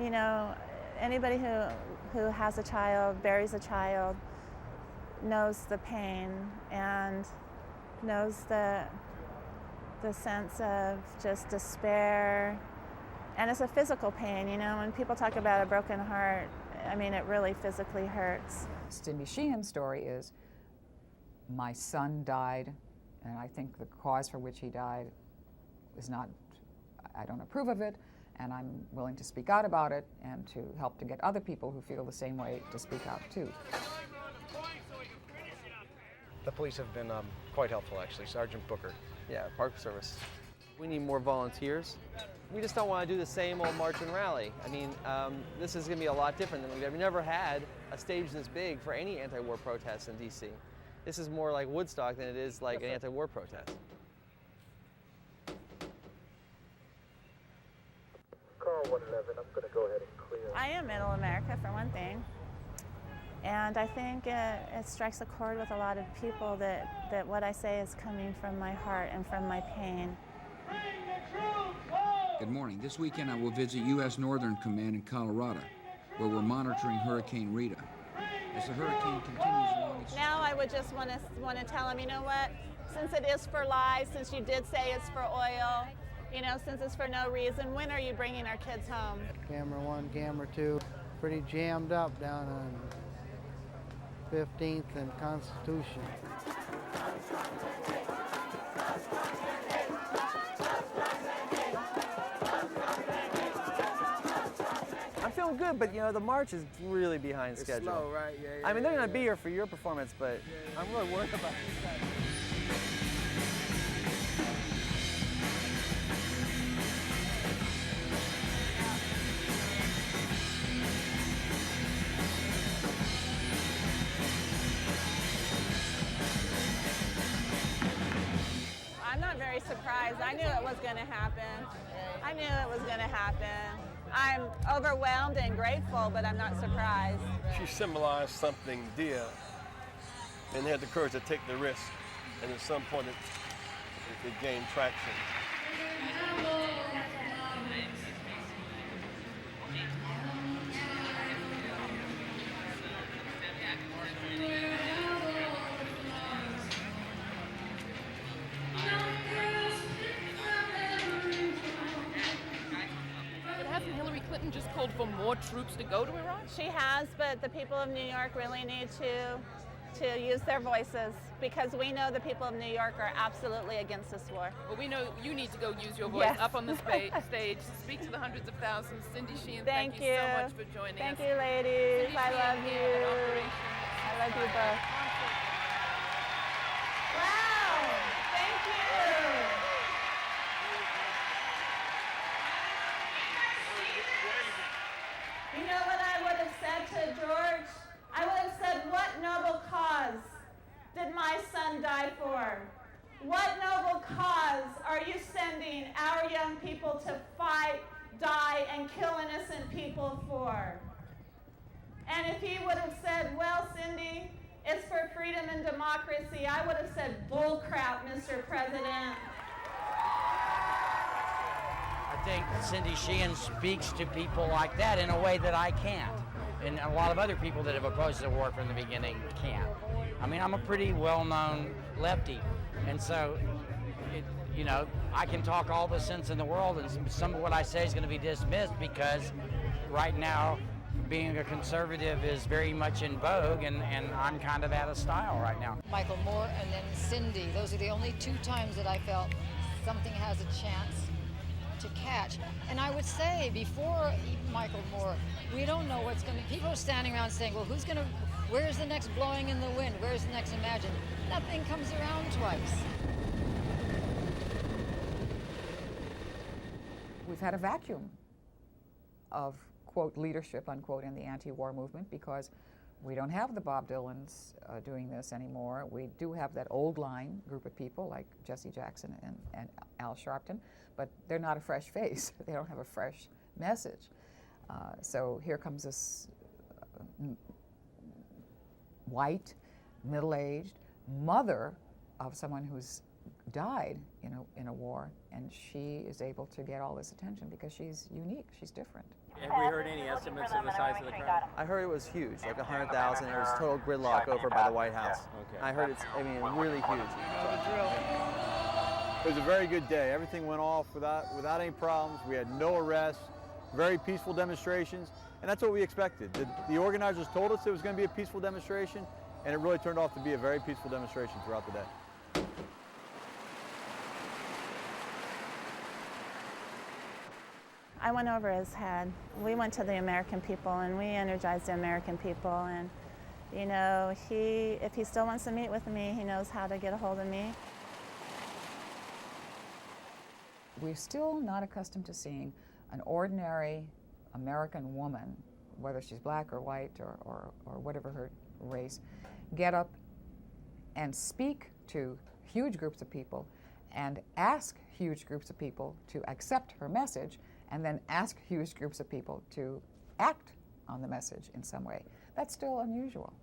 You know, anybody who has a child, buries a child, knows the pain and knows the sense of just despair. And it's a physical pain, you know, when people talk about a broken heart, I mean, it really physically hurts. Cindy Sheehan's story is, my son died, and I think the cause for which he died is not, I don't approve of it, and I'm willing to speak out about it and to help to get other people who feel the same way to speak out too. The police have been quite helpful, actually. Sergeant Booker. Yeah, Park Service. We need more volunteers. We just don't want to do the same old march and rally. I mean, this is going to be a lot different than we've never had a stage this big for any anti-war protests in D.C. This is more like Woodstock than it is like an anti-war protest. Call 111, I'm going to go ahead and clear. I am Middle America, for one thing. And I think it strikes a chord with a lot of people that what I say is coming from my heart and from my pain. Good morning. This weekend I will visit U.S. Northern Command in Colorado, where we're monitoring Hurricane Rita. As the hurricane continues along its... Now I would just want to tell them, you know what, since it is for lies, since you did say it's for oil, you know, since it's for no reason, when are you bringing our kids home? Camera 1, camera 2, pretty jammed up down on 15th and Constitution. I'm feeling good, but you know, the march is really behind schedule. Slow, right? Yeah, I mean, they're going to be here for your performance, but I'm really worried about this guy. I'm not very surprised. I knew it was going to happen. I knew it was going to happen. I'm overwhelmed and grateful, but I'm not surprised. She symbolized something dear and had the courage to take the risk, and at some point it gained traction. Hasn't Hillary Clinton just called for more troops to go to Iraq? She has, but the people of New York really need to use their voices, because we know the people of New York are absolutely against this war. Well, we know you need to go use your voice Yes. up on the stage, speak to the hundreds of thousands. Cindy Sheehan, Thank you so much for joining us. Thank you, ladies. Cindy I Sheehan love here you. at Operation I love you both. Wow! Thank you. You know what I would have said to George? I would have said, what noble cause did my son die for? What noble cause are you sending our young people to fight, die, and kill innocent people for? And if he would have said, well, Cindy, it's for freedom and democracy, I would have said, bull crap, Mr. President. I think Cindy Sheehan speaks to people like that in a way that I can't. And a lot of other people that have opposed the war from the beginning can't. I mean, I'm a pretty well-known lefty, and so, you know, I can talk all the sense in the world, and some of what I say is going to be dismissed because right now being a conservative is very much in vogue, and I'm kind of out of style right now. Michael Moore and then Cindy, those are the only two times that I felt something has a chance to catch. And I would say before Michael Moore, we don't know what's going to, people are standing around saying, well, where's the next blowing in the wind? Where's the next Imagine? Nothing comes around twice. We've had a vacuum of, quote, leadership, unquote, in the anti-war movement, because we don't have the Bob Dylans doing this anymore. We do have that old line group of people like Jesse Jackson and Al Sharpton, but they're not a fresh face. They don't have a fresh message. So here comes this white, middle-aged mother of someone who's died in a war, and she is able to get all this attention because she's unique, she's different. Have we heard any estimates of the size of the crowd? I heard it was huge, like 100,000. There was total gridlock over by the White House. Okay. I heard really huge. It was a very good day. Everything went off without any problems. We had no arrests, very peaceful demonstrations, and that's what we expected. The organizers told us it was going to be a peaceful demonstration, and it really turned out to be a very peaceful demonstration throughout the day. I went over his head. We went to the American people and we energized the American people, and if he still wants to meet with me, he knows how to get a hold of me. We're still not accustomed to seeing an ordinary American woman, whether she's black or white or whatever her race, get up and speak to huge groups of people and ask huge groups of people to accept her message, and then ask huge groups of people to act on the message in some way. That's still unusual.